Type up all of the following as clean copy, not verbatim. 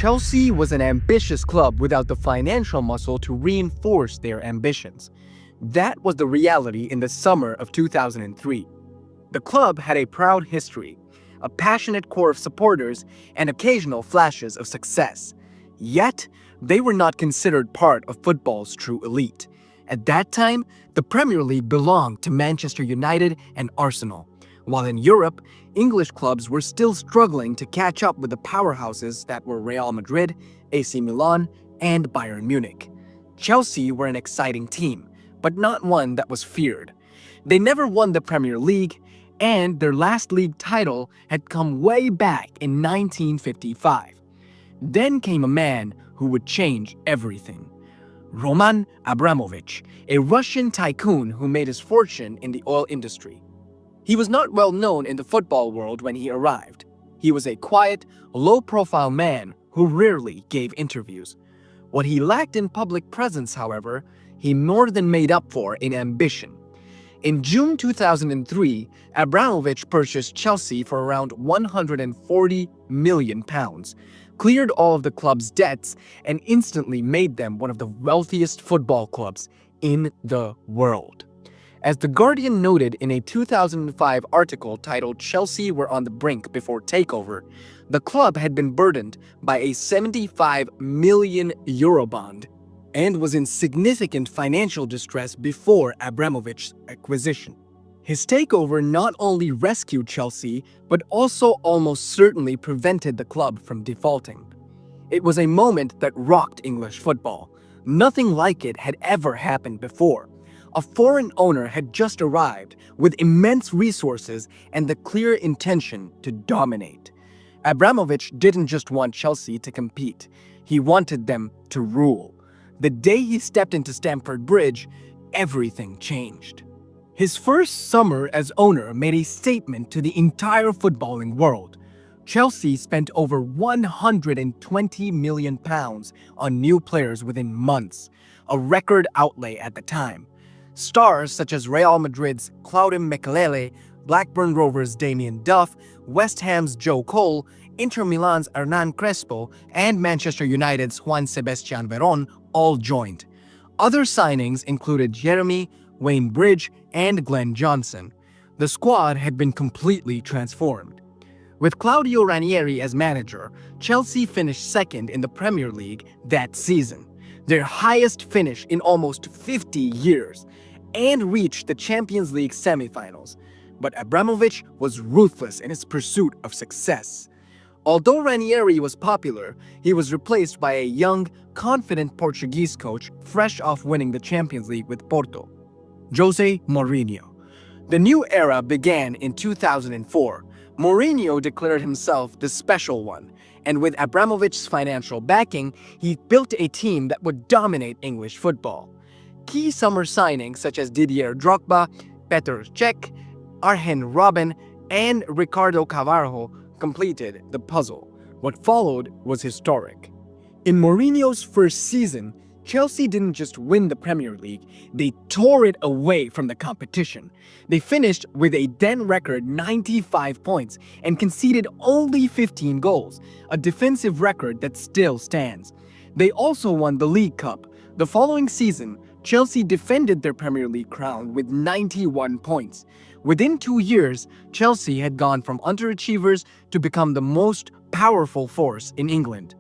Chelsea was an ambitious club without the financial muscle to reinforce their ambitions. That was the reality in the summer of 2003. The club had a proud history, a passionate core of supporters, and occasional flashes of success. Yet, they were not considered part of football's true elite. At that time, the Premier League belonged to Manchester United and Arsenal, while in Europe, English clubs were still struggling to catch up with the powerhouses that were Real Madrid, AC Milan, and Bayern Munich. Chelsea were an exciting team, but not one that was feared. They never won the Premier League, and their last league title had come way back in 1955. Then came a man who would change everything. Roman Abramovich, a Russian tycoon who made his fortune in the oil industry. He was not well known in the football world when he arrived. He was a quiet, low-profile man who rarely gave interviews. What he lacked in public presence, however, he more than made up for in ambition. In June 2003, Abramovich purchased Chelsea for around £140 million, cleared all of the club's debts, and instantly made them one of the wealthiest football clubs in the world. As The Guardian noted in a 2005 article titled "Chelsea were on the brink before takeover," the club had been burdened by a €75 million bond and was in significant financial distress before Abramovich's acquisition. His takeover not only rescued Chelsea, but also almost certainly prevented the club from defaulting. It was a moment that rocked English football. Nothing like it had ever happened before. A foreign owner had just arrived with immense resources and the clear intention to dominate. Abramovich didn't just want Chelsea to compete. He wanted them to rule. The day he stepped into Stamford Bridge, everything changed. His first summer as owner made a statement to the entire footballing world. Chelsea spent over £120 million on new players within months, a record outlay at the time. Stars such as Real Madrid's Claudio Makelele, Blackburn Rovers' Damien Duff, West Ham's Joe Cole, Inter Milan's Hernan Crespo, and Manchester United's Juan Sebastian Veron all joined. Other signings included Jeremy, Wayne Bridge, and Glenn Johnson. The squad had been completely transformed. With Claudio Ranieri as manager, Chelsea finished second in the Premier League that season, their highest finish in almost 50 years, and reached the Champions League semifinals. But Abramovich was ruthless in his pursuit of success. Although Ranieri was popular, he was replaced by a young, confident Portuguese coach fresh off winning the Champions League with Porto, Jose Mourinho. The new era began in 2004. Mourinho declared himself the special one, and with Abramovich's financial backing, he built a team that would dominate English football. Key summer signings such as Didier Drogba, Petr Cech, Arjen Robben, and Ricardo Carvalho completed the puzzle. What followed was historic. In Mourinho's first season, Chelsea didn't just win the Premier League, they tore it away from the competition. They finished with a then record 95 points and conceded only 15 goals, a defensive record that still stands. They also won the League Cup. The following season, Chelsea defended their Premier League crown with 91 points. Within 2 years, Chelsea had gone from underachievers to become the most powerful force in England.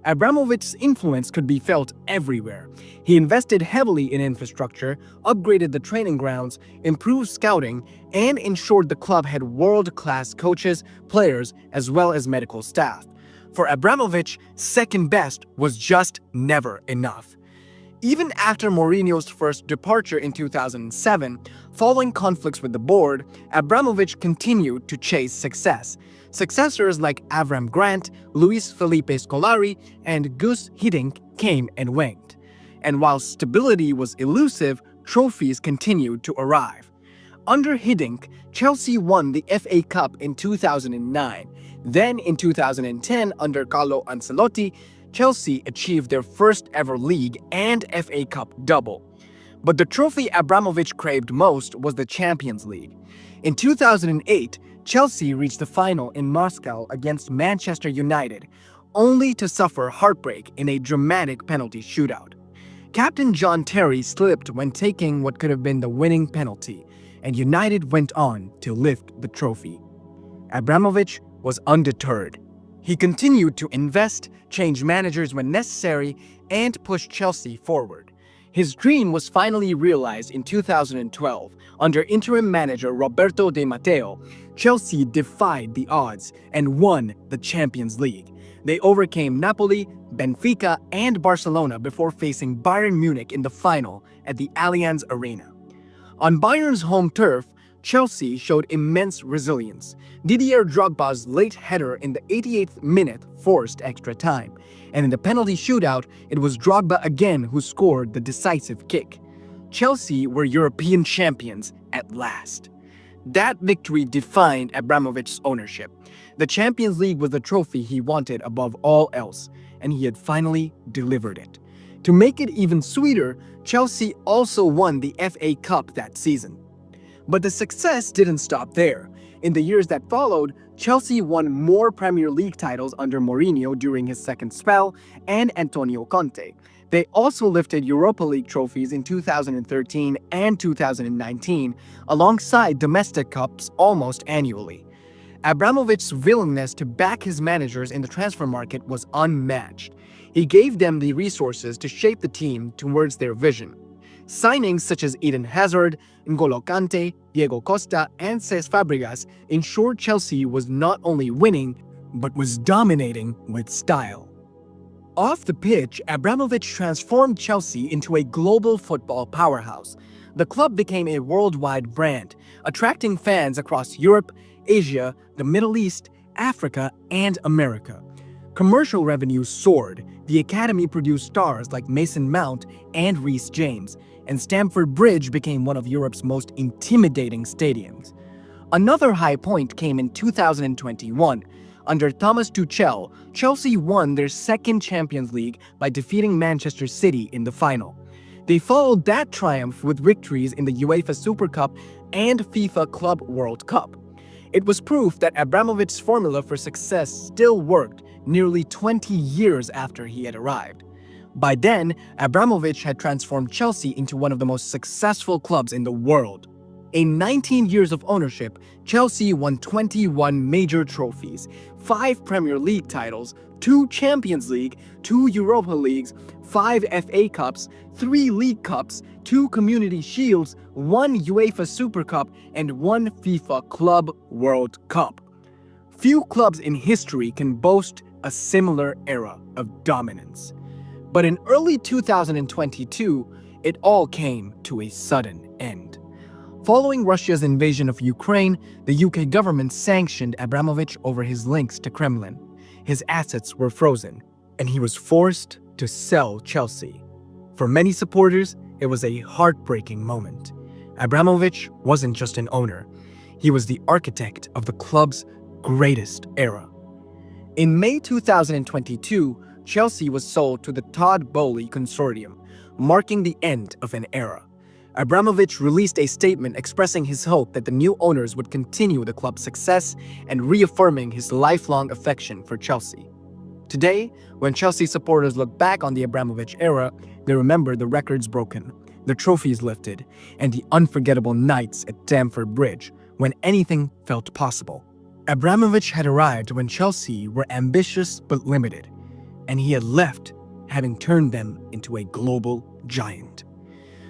Abramovich's influence could be felt everywhere. He invested heavily in infrastructure, upgraded the training grounds, improved scouting, and ensured the club had world-class coaches, players, as well as medical staff. For Abramovich, second best was just never enough. Even after Mourinho's first departure in 2007, following conflicts with the board, Abramovich continued to chase success. Successors like Avram Grant, Luis Felipe Scolari, and Gus Hiddink came and went. And while stability was elusive, trophies continued to arrive. Under Hiddink, Chelsea won the FA Cup in 2009. Then in 2010, under Carlo Ancelotti, Chelsea achieved their first ever league and FA Cup double. But the trophy Abramovich craved most was the Champions League. In 2008, Chelsea reached the final in Moscow against Manchester United, only to suffer heartbreak in a dramatic penalty shootout. Captain John Terry slipped when taking what could have been the winning penalty, and United went on to lift the trophy. Abramovich was undeterred. He continued to invest, change managers when necessary, and push Chelsea forward. His dream was finally realized in 2012. Under interim manager Roberto Di Matteo, Chelsea defied the odds and won the Champions League. They overcame Napoli, Benfica, and Barcelona before facing Bayern Munich in the final at the Allianz Arena. On Bayern's home turf, Chelsea showed immense resilience. Didier Drogba's late header in the 88th minute forced extra time, and in the penalty shootout, it was Drogba again who scored the decisive kick. Chelsea were European champions at last. That victory defined Abramovich's ownership. The Champions League was the trophy he wanted above all else, and he had finally delivered it. To make it even sweeter, Chelsea also won the FA Cup that season. But the success didn't stop there. In the years that followed, Chelsea won more Premier League titles under Mourinho during his second spell and Antonio Conte. They also lifted Europa League trophies in 2013 and 2019, alongside domestic cups almost annually. Abramovich's willingness to back his managers in the transfer market was unmatched. He gave them the resources to shape the team towards their vision. Signings such as Eden Hazard, N'Golo Kante, Diego Costa, and Cesc Fabregas ensured Chelsea was not only winning, but was dominating with style. Off the pitch, Abramovich transformed Chelsea into a global football powerhouse. The club became a worldwide brand, attracting fans across Europe, Asia, the Middle East, Africa, and America. Commercial revenue soared. The academy produced stars like Mason Mount and Reece James, and Stamford Bridge became one of Europe's most intimidating stadiums. Another high point came in 2021. Under Thomas Tuchel, Chelsea won their second Champions League by defeating Manchester City in the final. They followed that triumph with victories in the UEFA Super Cup and FIFA Club World Cup. It was proof that Abramovich's formula for success still worked nearly 20 years after he had arrived. By then, Abramovich had transformed Chelsea into one of the most successful clubs in the world. In 19 years of ownership, Chelsea won 21 major trophies, 5 Premier League titles, 2 Champions League, 2 Europa Leagues, 5 FA Cups, 3 League Cups, 2 Community Shields, 1 UEFA Super Cup, and 1 FIFA Club World Cup. Few clubs in history can boast a similar era of dominance. But in early 2022, it all came to a sudden end. Following Russia's invasion of Ukraine, the UK government sanctioned Abramovich over his links to Kremlin. His assets were frozen, and he was forced to sell Chelsea. For many supporters, it was a heartbreaking moment. Abramovich wasn't just an owner. He was the architect of the club's greatest era. In May 2022, Chelsea was sold to the Todd Boehly Consortium, marking the end of an era. Abramovich released a statement expressing his hope that the new owners would continue the club's success and reaffirming his lifelong affection for Chelsea. Today, when Chelsea supporters look back on the Abramovich era, they remember the records broken, the trophies lifted, and the unforgettable nights at Stamford Bridge when anything felt possible. Abramovich had arrived when Chelsea were ambitious but limited, and he had left having turned them into a global giant.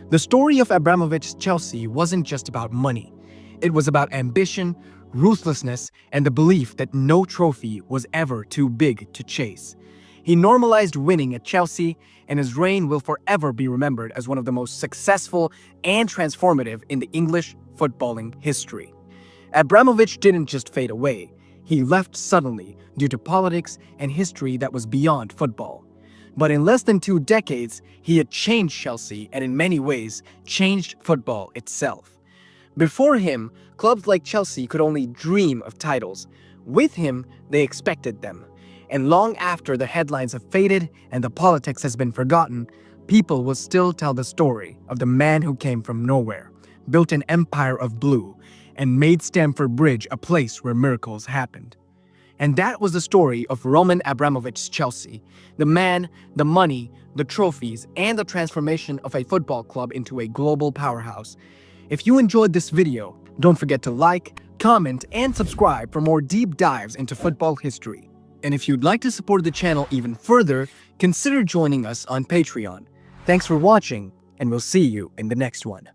The story of Abramovich's Chelsea wasn't just about money. It was about ambition, ruthlessness, and the belief that no trophy was ever too big to chase. He normalized winning at Chelsea, and his reign will forever be remembered as one of the most successful and transformative in the English footballing history. Abramovich didn't just fade away. He left suddenly due to politics and history that was beyond football. But in less than 2 decades, he had changed Chelsea and in many ways changed football itself. Before him, clubs like Chelsea could only dream of titles. With him, they expected them. And long after the headlines have faded and the politics has been forgotten, people will still tell the story of the man who came from nowhere, built an empire of blue, and made Stamford Bridge a place where miracles happened. And that was the story of Roman Abramovich's Chelsea. The man, the money, the trophies, and the transformation of a football club into a global powerhouse. If you enjoyed this video, don't forget to like, comment, and subscribe for more deep dives into football history. And if you'd like to support the channel even further, consider joining us on Patreon. Thanks for watching, and we'll see you in the next one.